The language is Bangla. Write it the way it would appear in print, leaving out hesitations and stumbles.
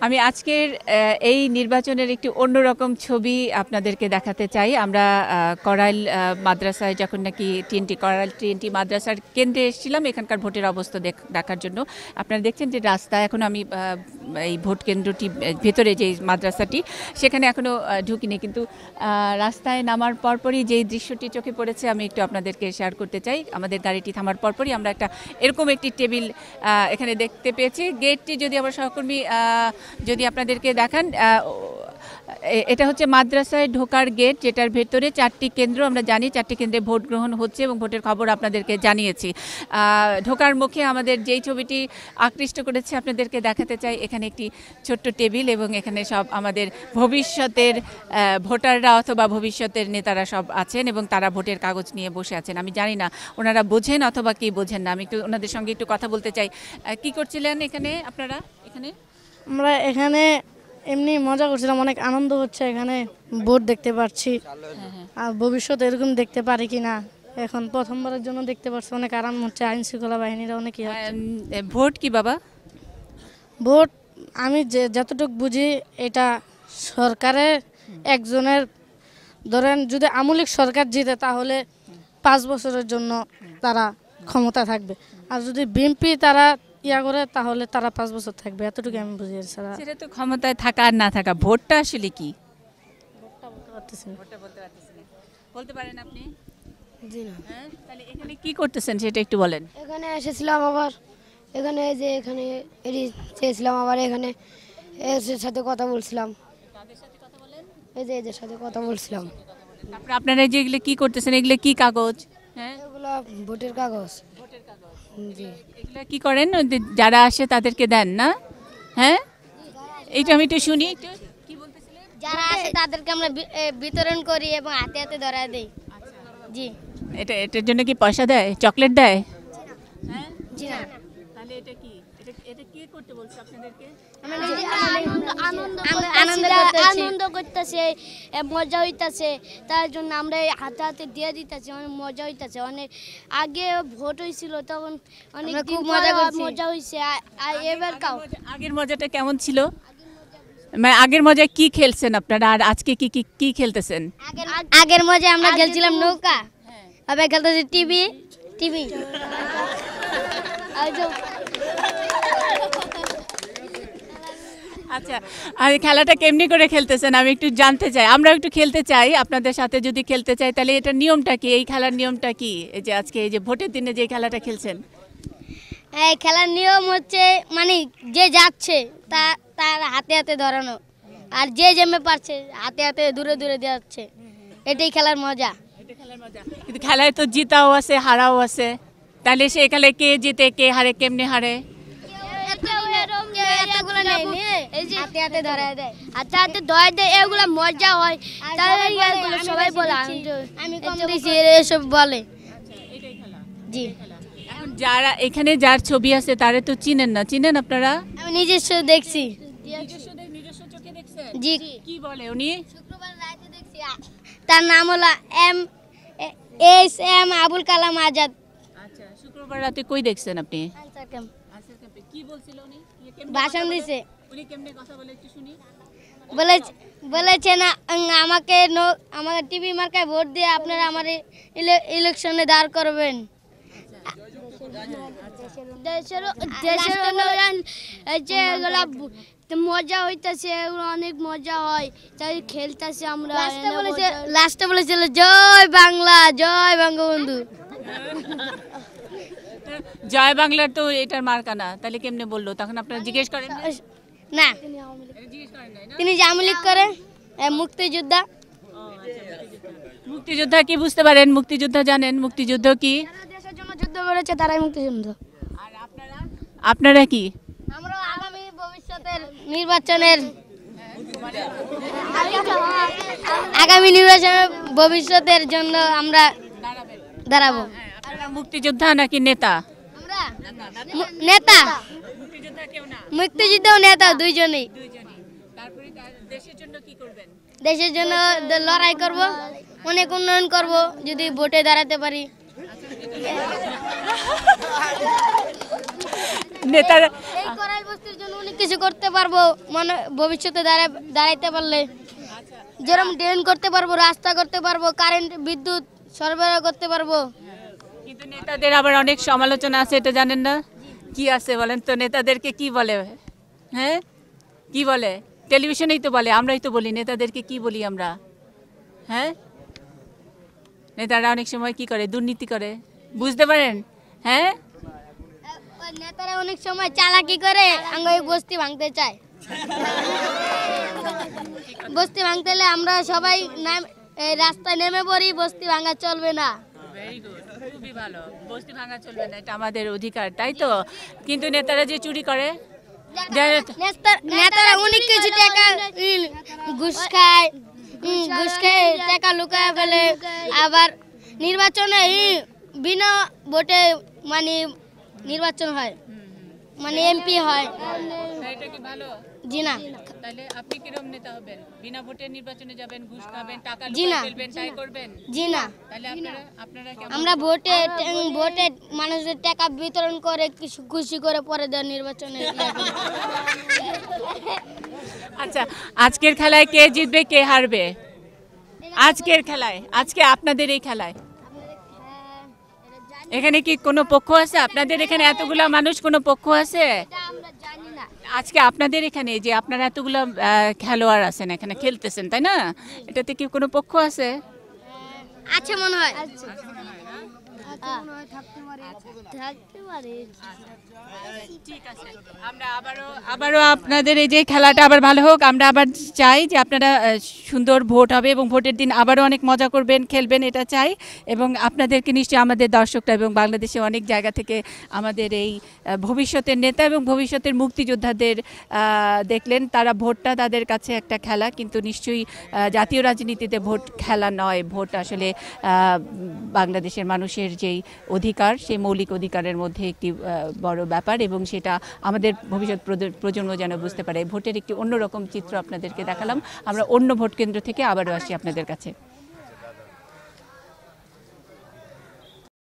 আমি আজকের এই নির্বাচনের একটি অন্যরকম ছবি আপনাদেরকে দেখাতে চাই। আমরা করাইল মাদ্রাসায় যখন নাকি করাইল টিএনটি মাদ্রাসার কেন্দ্রে এসেছিলাম এখানকার ভোটের অবস্থা দেখার জন্য। আপনারা দেখছেন যে রাস্তা, এখন আমি এই ভোট কেন্দ্রটি ভেতরে যে মাদ্রাসাটি সেখানে এখনও ঢুকিনি, কিন্তু রাস্তায় নামার পরপরই যে দৃশ্যটি চোখে পড়েছে আমি একটু আপনাদেরকে শেয়ার করতে চাই। আমাদের গাড়িটি থামার পরপরই আমরা এরকম একটি টেবিল এখানে দেখতে পেয়েছি। গেটটি যদি আমার সহকর্মী যদি আপনাদেরকে দেখান, এটা হচ্ছে মাদ্রাসায় ঢোকার গেট, যেটার ভেতরে 4টি কেন্দ্র। আমরা জানি 4টি কেন্দ্রে ভোট গ্রহণ হচ্ছে এবং ভোটের খবর আপনাদেরকে জানিয়েছি। ঢোকার মুখে আমাদের যেই ছবিটি আকৃষ্ট করেছে আপনাদেরকে দেখাতে চাই। এখানে একটি ছোট্ট টেবিল এবং এখানে সব আমাদের ভবিষ্যতের ভোটাররা অথবা ভবিষ্যতের নেতারা সব আছেন এবং তারা ভোটের কাগজ নিয়ে বসে আছেন। আমি জানি না ওনারা বোঝেন অথবা কি বোঝেন না। আমি একটু ওনাদের সঙ্গে একটু কথা বলতে চাই। কি করছিলেন এখানে আপনারা? আমরা এখানে এমনি মজা করছিলাম, অনেক আনন্দ হচ্ছে, এখানে ভোট দেখতে পাচ্ছি। আর ভবিষ্যতে এরকম দেখতে পারি কিনা এখন প্রথমবারের জন্য দেখতে পাচ্ছি, অনেক আরাম হচ্ছে। আইন শৃঙ্খলা বাহিনীরা অনেক ভোট কি বাবা? ভোট আমি যতটুকু বুঝি এটা সরকারের একজনের, ধরেন যদি আমূলিক সরকার জিতে তাহলে 5 বছরের জন্য তারা ক্ষমতা থাকবে, আর যদি বিএনপি তারা করে তাহলে তারা 5 বছর থাকবে, এতটুকু আমি বুঝি। সেটা তো ক্ষমতায় থাকা আর না থাকা, ভোটটা আসলে কি বলতে পারেন আপনি? জি না। তাহলে এখানে কি করতেছেন সেটা একটু বলেন। এখানে এসেছিলাম, আবার এখানে যে এখানে চেয়েছিলাম, আবার এখানে এর সাথে কথা বলছিলাম। এই যে এদের সাথে কথা বলছিলাম। তারপরে আপনারা যে এগুলো কি করতেছেন, এগুলো কি কাগজ? এগুলো ভোটের কাগজ। জি। এগুলো কি করেন? যারা আসে তাদেরকে দেন না? হ্যাঁ, এইটা আমি একটু শুনি। একটু কি বলতেছিলেন? যারা আসে তাদেরকে আমরা বিতরণ করি এবং হাতে হাতে ধরায় দেই। জি। এটার জন্য কি পয়সা দেয়, চকলেট দেয়? হ্যাঁ, জি না। তাহলে এটা কি, এটা কি করতে বলছে আপনাদেরকে? আনন্দ করতেছে, মজা হইতাছে, তার জন্য আমরা হাতে হাতে দিয়ে দিতেছি। অনেক মজা হইতাছে। অনেক আগে ভোট হয়েছিল তখন অনেক মজা হয়েছে। আর এবার আগের মজাটা কেমন ছিল? মানে আগের মজায় কি খেলছেন আপনারা, আর আজকে কি কি কি খেলতেছেন? আগের মজায় আমরা খেলছিলাম নৌকা, আবার খেলতেছি টিভি। আচ্ছা, আর খেলাটা কেমনি করে খেলতেছেন আমি একটু জানতে চাই। আমরা একটু খেলতে চাই আপনাদের সাথে, যদি খেলতে চাই তাহলে এটা নিয়মটা কি, এই খেলার নিয়মটা কি? এই যে আজকে এই যে ভোটের দিনে যে খেলাটা খেলছেন, এই খেলার নিয়ম হচ্ছে মানে যে যাচ্ছে তার হাতে হাতে ধরানো, আর যে জেমে পারছে হাতে হাতে দূরে দূরে যাচ্ছে। এটাই খেলার মজা। কিন্তু খেলায় তো জিতাও আছে, হারাও আছে। তাহলে সে খেলায় কে জিতে কে হারে, কেমনে হারে? হাতে হাতে ধরায় দেয়, হাতে হাতে ধরায় দেয়, এগুলো মজা হয়। সবাই বলে আমি কম দিয়েছি এসব বলে। জি। যারা এখানে যার ছবি আছে তারে তো চিনেন না, চিনেন আপনারা? আমি নিজস্ব দেখছি। জি। কি বলে উনি? শুক্রবার রাতে দেখছি। তার নাম হলো এম আবুল কালাম আজাদ। আচ্ছা, শুক্রবার রাতে কই দেখছেন আপনি? কি বলছিল উনি? ভাষণ দিছে। উনি কেমনে কথা বলে একটু শুনি। বলেছে না আমাকে টিভি মার্কায় ভোট দিয়ে আপনারা আমার ইলেকশনে দাঁড় করবেন। দেশের উন্নয়ন, যেগুলো মজা হইতেছে এগুলো অনেক মজা হয়, তাই খেলতেছি আমরা। লাস্টে বলেছিল জয় বাংলা, জয় বঙ্গবন্ধু। জয় বাংলার তো এটার মার্কা না, তাহলে কেমনে বললো? তখন আপনারা জিজ্ঞেস করেন না? তিনি আওয়ামী লীগ করে, মুক্তিযোদ্ধা। মুক্তিযোদ্ধা কি বুঝতে পারেন? মুক্তিযোদ্ধা জানেন? মুক্তিযুদ্ধ কি? দেশের জন্য যুদ্ধ করেছে তারাই মুক্তিযোদ্ধা। আর আপনারা কি? আমরা আগামী ভবিষ্যতের নির্বাচনের ভবিষ্যতের জন্য আমরা দাঁড়াবো। মুক্তিযোদ্ধা নাকি নেতা? আমরা নেতা, মুক্তিযুদ্ধ নেতা দুইজনেই। দেশের জন্য লড়াই করব, অনেক উন্নয়ন করব যদি ভোটে দাঁড়াতে পারি। নেতারা এই করাই বস্তির জন্য অনেক কিছু করতে পারবো, মানে ভবিষ্যতে দাঁড়াইতে পারলে যেরকম ড্রেন করতে পারবো, রাস্তা করতে পারবো, কারেন্ট বিদ্যুৎ সরবরাহ করতে পারবো। কিন্তু নেতাদের আবার অনেক সমালোচনা আছে, এটা জানেন না? কি আছে বলেন তো, নেতাদেরকে কি বলে? হ্যাঁ, কি বলে? টেলিভিশনেই তো বলে, আমরাই তো বলি। নেতাদেরকে কি বলি আমরা? হ্যাঁ, নেতারা অনেক সময় কি করে? দুর্নীতি করে, বুঝতে পারেন? হ্যাঁ, ওই নেতারা অনেক সময় চালাকি করে আঙ্গ বস্তি ভাঙতে চায়। বস্তি ভাঙতে হলে আমরা সবাই এই রাস্তায় নেমে পড়ি, বস্তি ভাঙা চলবে না। ভেরি গুড, খুবই ভালো। বস্তি ভাঙা চলবে না, এটা আমাদের অধিকার, তাই তো? কিন্তু নেতারা যে চুরি করে, নেতারা অনেক কিছু টাকা ঘুষ খায়, টাকা লুকায় ফেলে। আবার নির্বাচনে বিনা ভোটে মানে নির্বাচন হয়, মানে এমপি হয়। এটা কি ভালো? জি না। তাহলে আপনি কিরকম নেতা হবেন? বিনা ভোটে নির্বাচনে যাবেন, ঘুষ খাবেন, টাকা জি না। লুকিয়ে ফেলবেন, তাই করবেন? জি না। তাহলে আপনারা কেমন? আমরা ভোটে মানুষের টাকা বিতরণ করে কিছু খুশি করে পরে দেওয়ার নির্বাচনে আচ্ছা, আজকের খেলায় কে জিতবে, কে হারবে? আজকের খেলায়, আজকে আপনাদের এই খেলায় এখানে কি কোনো পক্ষ আছে? আপনাদের এখানে এতগুলা মানুষ, কোনো পক্ষ আছে? আমরা জানি না। আজকে আপনাদের এখানে যে আপনারা এতগুলো খেলোয়াড় আছেন, এখানে খেলতেছেন, তাই না? এটাতে কি কোনো পক্ষ আছে? আছে মনে হয়, থাকতে পারে। ঠিক আছে, আমরা আবারও আপনাদের এই যে খেলাটা আবার ভালো হোক। আমরা আবার চাই যে আপনারা সুন্দর ভোট হবে এবং ভোটের দিন আবারও অনেক মজা করবেন, খেলবেন, এটা চাই। এবং আপনাদেরকে নিশ্চয়ই আমাদের দর্শকরা এবং বাংলাদেশে অনেক জায়গা থেকে আমাদের এই ভবিষ্যতের নেতা এবং ভবিষ্যতের মুক্তিযোদ্ধাদের দেখলেন। তারা ভোটটা তাদের কাছে একটা খেলা, কিন্তু নিশ্চয়ই জাতীয় রাজনীতিতে ভোট খেলা নয়। ভোট আসলে বাংলাদেশের মানুষের যেই অধিকার, সেই মৌলিক অধিকারের মধ্যে একটি বড় ব্যাপার, এবং সেটা আমাদের ভবিষ্যৎ প্রজন্ম যেন বুঝতে পারে। ভোটের একটি অন্যরকম চিত্র আপনাদেরকে দেখালাম। আমরা অন্য ভোট কেন্দ্র থেকে আবারও আসি আপনাদের কাছে।